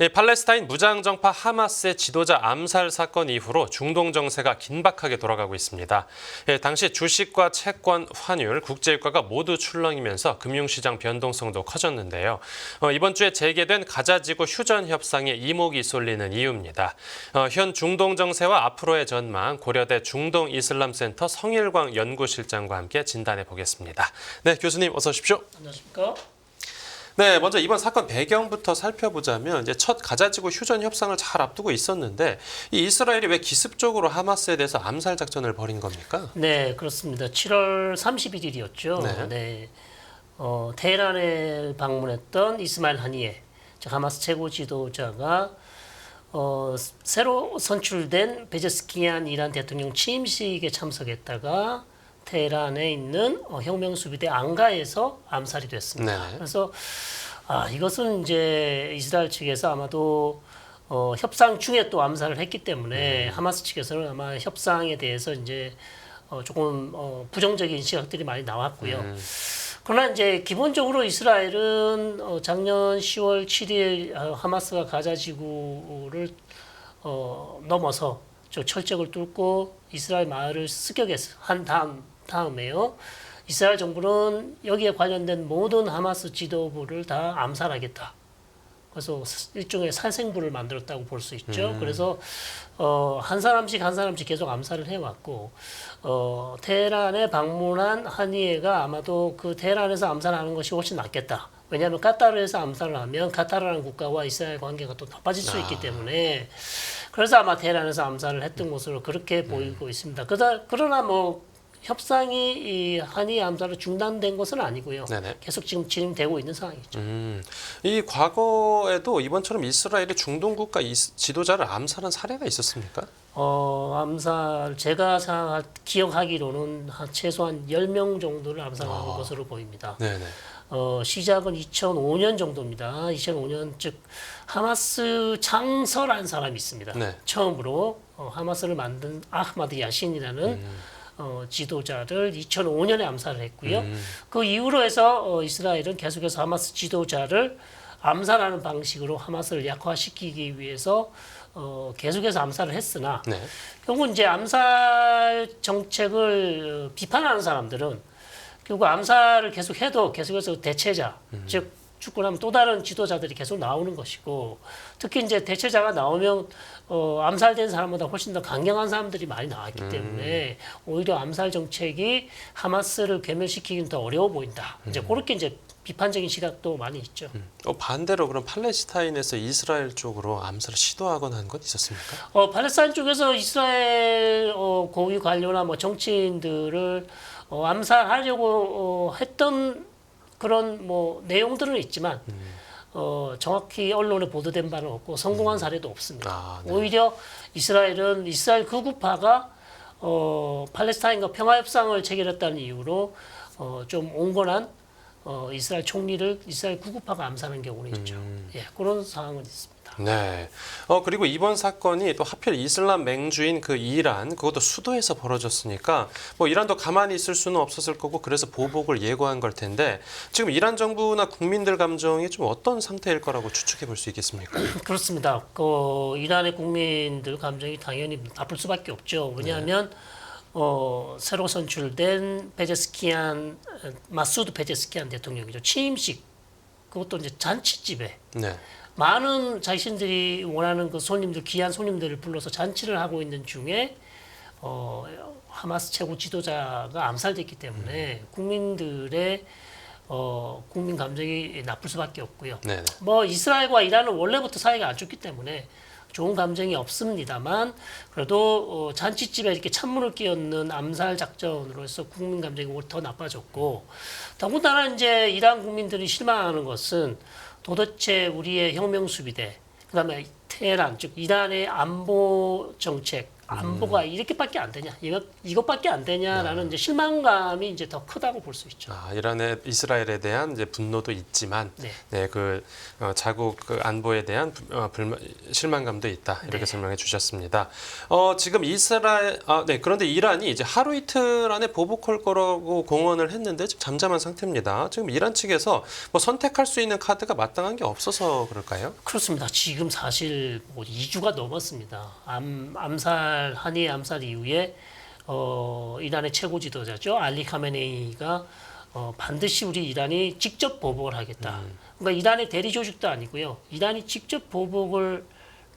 팔레스타인 무장정파 하마스의 지도자 암살 사건 이후로 중동 정세가 긴박하게 돌아가고 있습니다. 당시 주식과 채권, 환율, 국제유가가 모두 출렁이면서 금융시장 변동성도 커졌는데요. 이번 주에 재개된 가자지구 휴전 협상에 이목이 쏠리는 이유입니다. 현 중동 정세와 앞으로의 전망, 고려대 중동이슬람센터 성일광 연구실장과 함께 진단해 보겠습니다. 네, 교수님 어서 오십시오. 안녕하십니까? 네, 먼저 이번 사건 배경부터 살펴보자면 이제 첫 가자지구 휴전 협상을 잘 앞두고 있었는데 이 이스라엘이 왜 기습적으로 하마스에 대해서 암살 작전을 벌인 겁니까? 네, 그렇습니다. 7월 31일이었죠. 네. 네. 테헤란에 방문했던 이스마일 하니예, 즉 하마스 최고 지도자가 새로 선출된 베제스키안 이란 대통령 취임식에 참석했다가 테헤란에 있는 혁명수비대 앙가에서 암살이 됐습니다. 네. 그래서 이것은 이제 이스라엘 측에서 아마도 협상 중에 또 암살을 했기 때문에 하마스 측에서는 아마 협상에 대해서 이제 조금 부정적인 시각들이 많이 나왔고요. 그러나 이제 기본적으로 이스라엘은 작년 10월 7일 하마스가 가자지구를 넘어서 저 철책을 뚫고 이스라엘 마을을 습격한 다음에요. 이스라엘 정부는 여기에 관련된 모든 하마스 지도부를 다 암살하겠다. 그래서 일종의 살생부를 만들었다고 볼 수 있죠. 그래서 한 사람씩 계속 암살을 해왔고 테헤란에 방문한 하니에가 아마도 그 테헤란에서 암살하는 것이 훨씬 낫겠다. 왜냐하면 카타르에서 암살을 하면 카타르라는 국가와 이스라엘 관계가 또 나빠질 수 있기 때문에 그래서 아마 테헤란에서 암살을 했던 것으로 그렇게 보이고 있습니다. 그러나 뭐 협상이 이 한이 암살로 중단된 것은 아니고요. 네네. 계속 지금 진행되고 있는 상황이죠. 이 과거에도 이번처럼 이스라엘이 중동 국가 지도자를 암살한 사례가 있었습니까? 암살 제가 기억하기로는 최소한 10명 정도를 암살한 것으로 보입니다. 네네. 시작은 2005년 정도입니다. 2005년 즉 하마스 창설한 사람이 있습니다. 네. 처음으로 하마스를 만든 아흐마드 야신이라는 지도자를 2005년에 암살을 했고요. 그 이후로 해서 이스라엘은 계속해서 하마스 지도자를 암살하는 방식으로 하마스를 약화시키기 위해서 계속해서 암살을 했으나 네. 결국 이제 암살 정책을 비판하는 사람들은 결국 암살을 계속해도 계속해서 대체자, 즉 죽고 나면 또 다른 지도자들이 계속 나오는 것이고 특히 이제 대체자가 나오면 암살된 사람보다 훨씬 더 강경한 사람들이 많이 나왔기 때문에 오히려 암살 정책이 하마스를 괴멸시키기는 더 어려워 보인다. 이제 그렇게 이제 비판적인 시각도 많이 있죠. 반대로 그럼 팔레스타인에서 이스라엘 쪽으로 암살을 시도하거나 한 건 있었습니까? 팔레스타인 쪽에서 이스라엘 고위 관료나 뭐 정치인들을 암살하려고 했던 그런 뭐 내용들은 있지만 정확히 언론에 보도된 바는 없고 성공한 사례도 없습니다. 네. 오히려 이스라엘은 이스라엘 극우파가 팔레스타인과 평화협상을 체결했다는 이유로 좀 온건한 이스라엘 총리를 이스라엘 극우파가 암살한 경우는 있죠. 예, 그런 상황은 있습니다. 네. 그리고 이번 사건이 또 하필 이슬람 맹주인 그 이란, 그것도 수도에서 벌어졌으니까 뭐 이란도 가만히 있을 수는 없었을 거고 그래서 보복을 예고한 걸 텐데 지금 이란 정부나 국민들 감정이 좀 어떤 상태일 거라고 추측해 볼 수 있겠습니까? 그렇습니다. 이란의 국민들 감정이 당연히 나쁠 수밖에 없죠. 왜냐하면 새로 선출된 마수드 베제스키안 대통령이죠. 취임식 그것도 이제 잔치집에 네. 많은 자신들이 원하는 그 손님들 귀한 손님들을 불러서 잔치를 하고 있는 중에 하마스 최고 지도자가 암살됐기 때문에 국민들의 국민 감정이 나쁠 수밖에 없고요. 네네. 뭐 이스라엘과 이란은 원래부터 사이가 안 좋기 때문에 좋은 감정이 없습니다만 그래도 잔치집에 이렇게 찬물을 끼얹는 암살 작전으로 해서 국민 감정이 더 나빠졌고 더군다나 이제 이란 국민들이 실망하는 것은 도대체 우리의 혁명 수비대 그다음에 테헤란 즉 이란의 안보 정책 안보가 이렇게밖에 안 되냐, 이것밖에 안 되냐라는 이제 실망감이 이제 더 크다고 볼 수 있죠. 이란의 이스라엘에 대한 이제 분노도 있지만, 자국 그 안보에 대한 실망감도 있다 이렇게 설명해 주셨습니다. 지금 그런데 이란이 이제 하루 이틀 안에 보복할 거라고 공언을 했는데 지금 잠잠한 상태입니다. 지금 이란 측에서 뭐 선택할 수 있는 카드가 마땅한 게 없어서 그럴까요? 그렇습니다. 지금 사실 2주가 넘었습니다. 한이 암살 이후에 이란의 최고 지도자죠, 알리 카메네이가 반드시 우리 이란이 직접 보복을 하겠다. 그러니까 이란의 대리 조직도 아니고요. 이란이 직접 보복을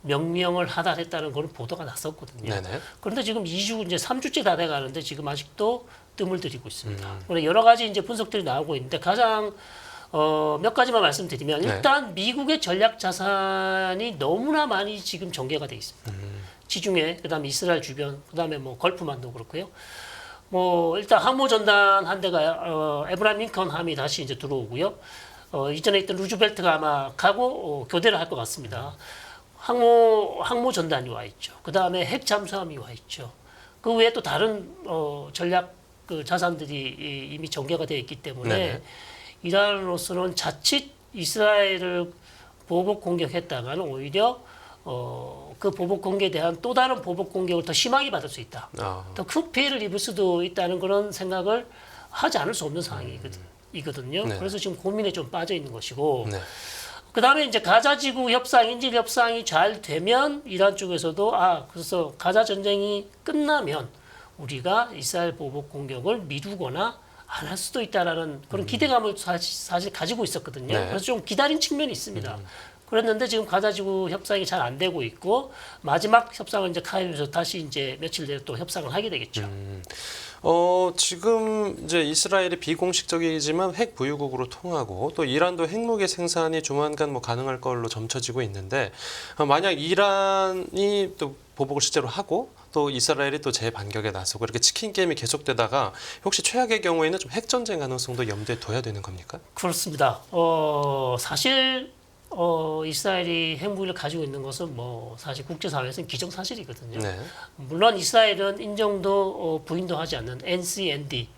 명령을 하달했다는 그런 보도가 났었거든요. 네네. 그런데 지금 2주 이제 3주째 다 돼가는데 지금 아직도 뜸을 들이고 있습니다. 그런데 여러 가지 이제 분석들이 나오고 있는데 가장 몇 가지만 말씀드리면 일단 미국의 전략 자산이 너무나 많이 지금 전개가 돼 있습니다. 지중해, 그다음에 이스라엘 주변, 그다음에 뭐 걸프만도 그렇고요. 뭐 일단 항모 전단 한 대가 에브라임 링컨 함이 다시 이제 들어오고요. 이전에 있던 루즈벨트가 아마 가고 교대를 할 것 같습니다. 항모 전단이 와 있죠. 그다음에 핵 잠수함이 와 있죠. 그 외에 또 다른 전략 그 자산들이 이미 전개가 되어 있기 때문에 네네. 이란으로서는 자칫 이스라엘을 보복 공격했다가는 오히려 그 보복 공격에 대한 또 다른 보복 공격을 더 심하게 받을 수 있다. 더 큰 피해를 입을 수도 있다는 그런 생각을 하지 않을 수 없는 상황이거든요. 네. 그래서 지금 고민에 좀 빠져 있는 것이고, 네. 그다음에 이제 가자지구 협상, 인질 협상이 잘 되면 이란 쪽에서도 그래서 가자 전쟁이 끝나면 우리가 이스라엘 보복 공격을 미루거나 안 할 수도 있다라는 그런 기대감을 사실 가지고 있었거든요. 네. 그래서 좀 기다린 측면이 있습니다. 그랬는데 지금 가자지구 협상이 잘 안 되고 있고 마지막 협상을 이제 카이로에서 다시 이제 며칠 내에 또 협상을 하게 되겠죠. 지금 이제 이스라엘이 비공식적이지만 핵 보유국으로 통하고 또 이란도 핵무기 생산이 조만간 뭐 가능할 걸로 점쳐지고 있는데 만약 이란이 또 보복을 실제로 하고 또 이스라엘이 또 재반격에 나서고 이렇게 치킨 게임이 계속되다가 혹시 최악의 경우에는 좀 핵 전쟁 가능성도 염두에 둬야 되는 겁니까? 그렇습니다. 사실 이스라엘이 핵무기를 가지고 있는 것은 뭐 사실 국제사회에서는 기정사실이거든요. 네. 물론 이스라엘은 인정도 부인도 하지 않는 NCND,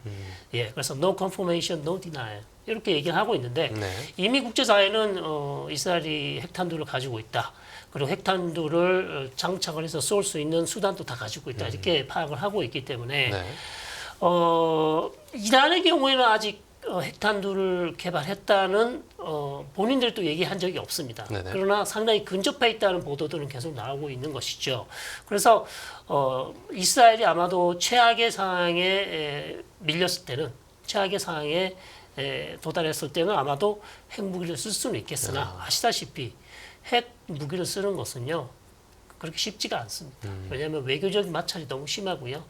그래서 No Confirmation, No Denial 이렇게 얘기를 하고 있는데 이미 국제사회는 이스라엘이 핵탄두를 가지고 있다. 그리고 핵탄두를 장착을 해서 쏠 수 있는 수단도 다 가지고 있다. 이렇게 파악을 하고 있기 때문에 이란의 경우에는 아직 핵탄두를 개발했다는 본인들도 얘기한 적이 없습니다. 네네. 그러나 상당히 근접해 있다는 보도들은 계속 나오고 있는 것이죠. 그래서 이스라엘이 아마도 최악의 상황에 밀렸을 때는 최악의 상황에 도달했을 때는 아마도 핵무기를 쓸 수는 있겠으나 아시다시피 핵 무기를 쓰는 것은요 그렇게 쉽지가 않습니다. 왜냐하면 외교적인 마찰이 너무 심하고요.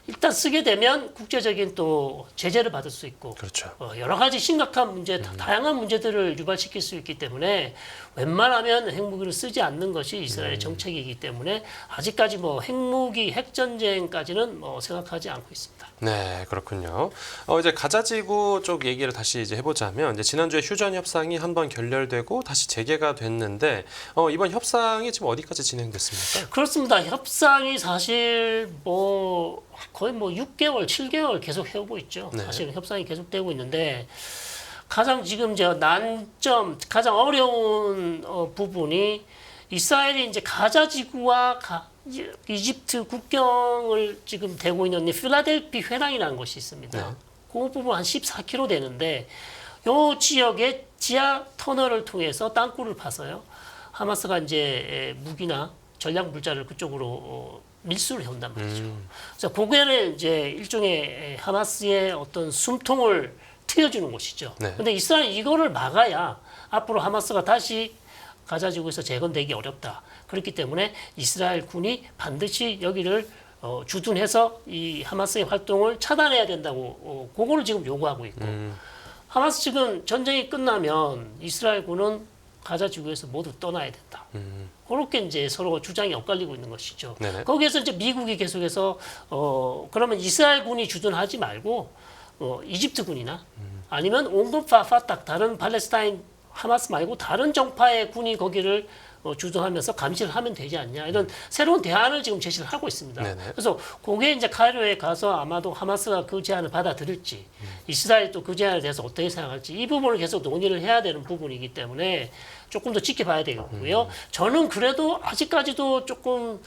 일단 쓰게 되면 국제적인 또 제재를 받을 수 있고 그렇죠. 여러 가지 심각한 문제, 다양한 문제들을 유발시킬 수 있기 때문에 웬만하면 핵무기를 쓰지 않는 것이 이스라엘의 정책이기 때문에 아직까지 뭐 핵무기, 핵전쟁까지는 뭐 생각하지 않고 있습니다. 네, 그렇군요. 이제 가자지구 쪽 얘기를 다시 이제 해보자면 이제 지난주에 휴전 협상이 한번 결렬되고 다시 재개가 됐는데 이번 협상이 지금 어디까지 진행됐습니까? 그렇습니다. 협상이 사실 뭐 거의 뭐 6개월, 7개월 계속 해오고 있죠. 네. 사실은 협상이 계속되고 있는데 가장 지금 난점, 가장 어려운 부분이 이스라엘이 이제 가자지구와 이집트 국경을 지금 대고 있는 필라델피 회랑이라는 곳이 있습니다. 그 부분 한 14km 되는데 요 지역에 지하 터널을 통해서 땅굴을 파서요. 하마스가 이제 무기나 전략 물자를 그쪽으로 밀수를 해온단 말이죠. 그래서 그거를 이제 일종의 하마스의 어떤 숨통을 트여주는 것이죠. 근데 이스라엘 이거를 막아야 앞으로 하마스가 다시 가자지구에서 재건되기 어렵다. 그렇기 때문에 이스라엘 군이 반드시 여기를 주둔해서 이 하마스의 활동을 차단해야 된다고 그거를 지금 요구하고 있고 하마스 측은 전쟁이 끝나면 이스라엘 군은 가자지구에서 모두 떠나야 된다. 그렇게 이제 서로 주장이 엇갈리고 있는 것이죠. 네네. 거기에서 이제 미국이 계속해서 그러면 이스라엘 군이 주둔하지 말고 이집트 군이나 아니면 온건파 파탁 다른 팔레스타인 하마스 말고 다른 정파의 군이 거기를 주도하면서 감시를 하면 되지 않냐 이런 새로운 대안을 지금 제시를 하고 있습니다. 네네. 그래서 그게 이제 카이로에 가서 아마도 하마스가 그 제안을 받아들일지 이스라엘이 또 그 제안에 대해서 어떻게 생각할지 이 부분을 계속 논의를 해야 되는 부분이기 때문에 조금 더 지켜봐야 되겠고요. 저는 그래도 아직까지도 조금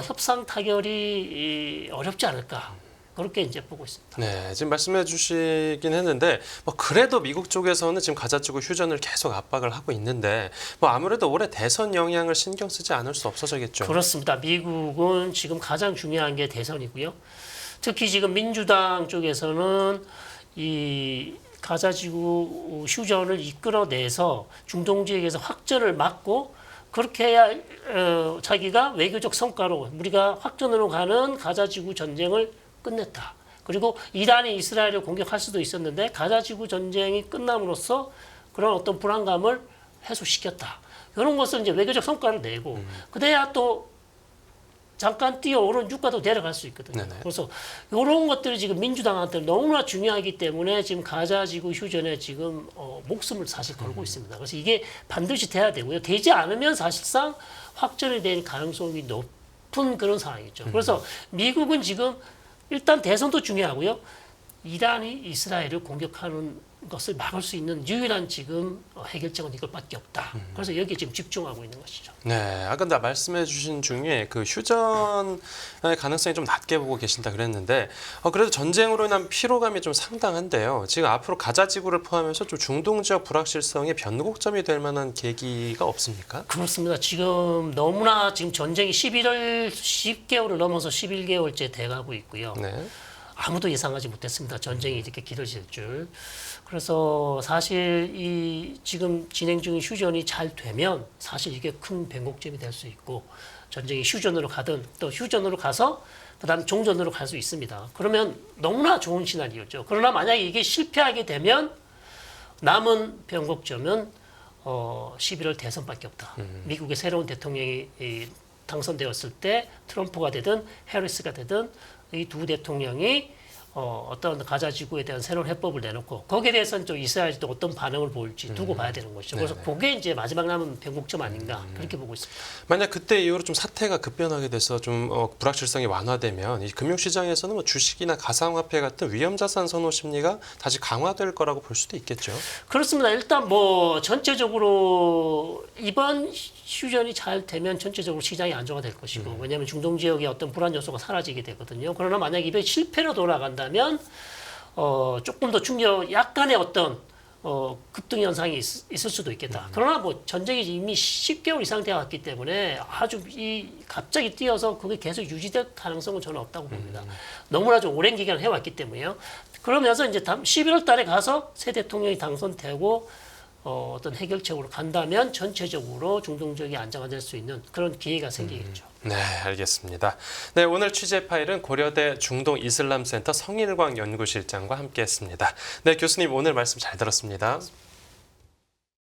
협상 타결이 어렵지 않을까. 그렇게 이제 보고 있습니다. 네, 지금 말씀해 주시긴 했는데 뭐 그래도 미국 쪽에서는 지금 가자 지구 휴전을 계속 압박을 하고 있는데 뭐 아무래도 올해 대선 영향을 신경 쓰지 않을 수 없어서겠죠. 그렇습니다. 미국은 지금 가장 중요한 게 대선이고요. 특히 지금 민주당 쪽에서는 이 가자 지구 휴전을 이끌어내서 중동 지역에서 확전을 막고 그렇게 해야 자기가 외교적 성과로 우리가 확전으로 가는 가자 지구 전쟁을 끝냈다. 그리고 이란이 이스라엘을 공격할 수도 있었는데 가자 지구 전쟁이 끝남으로써 그런 어떤 불안감을 해소시켰다. 이런 것을 이제 외교적 성과를 내고 그래야 또 잠깐 뛰어오른 유가도 내려갈 수 있거든요. 네네. 그래서 이런 것들이 지금 민주당한테 너무나 중요하기 때문에 지금 가자 지구 휴전에 지금 목숨을 사실 걸고 있습니다. 그래서 이게 반드시 돼야 되고요. 되지 않으면 사실상 확전이 될 가능성이 높은 그런 상황이죠. 그래서 미국은 지금 일단 대선도 중요하고요. 이란이 이스라엘을 공격하는 것을 막을 수 있는 유일한 지금 해결책은 이것밖에 없다. 그래서 여기에 지금 집중하고 있는 것이죠. 네, 아까 나 말씀해 주신 중에 그 휴전의 가능성이 좀 낮게 보고 계신다 그랬는데 그래도 전쟁으로 인한 피로감이 좀 상당한데요. 지금 앞으로 가자 지구를 포함해서 좀 중동 지역 불확실성의 변곡점이 될 만한 계기가 없습니까? 그렇습니다. 지금 너무나 지금 전쟁이 10개월을 넘어서 11개월째 돼가고 있고요. 네. 아무도 예상하지 못했습니다. 전쟁이 이렇게 길어질 줄. 그래서 사실 이 지금 진행 중인 휴전이 잘 되면 사실 이게 큰 변곡점이 될 수 있고 전쟁이 휴전으로 가든 또 휴전으로 가서 그다음 종전으로 갈 수 있습니다. 그러면 너무나 좋은 시나리오죠. 그러나 만약에 이게 실패하게 되면 남은 변곡점은 11월 대선밖에 없다. 미국의 새로운 대통령이 당선되었을 때 트럼프가 되든 해리스가 되든 이 두 대통령이 어떤 가자 지구에 대한 새로운 해법을 내놓고 거기에 대해서는 또 이스라엘이 또 어떤 반응을 보일지 두고 봐야 되는 것이죠. 그래서 그게 이제 마지막 남은 변곡점 아닌가 그렇게 보고 있습니다. 만약 그때 이후로 좀 사태가 급변하게 돼서 좀 불확실성이 완화되면 이 금융시장에서는 뭐 주식이나 가상화폐 같은 위험자산 선호 심리가 다시 강화될 거라고 볼 수도 있겠죠. 그렇습니다. 일단 뭐 전체적으로 이번 휴전이 잘 되면 전체적으로 시장이 안정화될 것이고 왜냐하면 중동 지역의 어떤 불안 요소가 사라지게 되거든요. 그러나 만약 이번 실패로 돌아간다면 조금 더 약간의 어떤 급등 현상이 있을 수도 있겠다. 그러나 뭐 전쟁이 이미 10개월 이상 되어 왔기 때문에 아주 갑자기 뛰어서 그게 계속 유지될 가능성은 저는 없다고 봅니다. 너무나 좀 오랜 기간을 해왔기 때문에요. 그러면서 이제 11월 달에 가서 새 대통령이 당선되고 어떤 해결책으로 간다면 전체적으로 중동 지역이 안정화될 수 있는 그런 기회가 생기겠죠. 네, 알겠습니다. 네, 오늘 취재 파일은 고려대 중동 이슬람센터 성일광 연구실장과 함께했습니다. 네, 교수님 오늘 말씀 잘 들었습니다.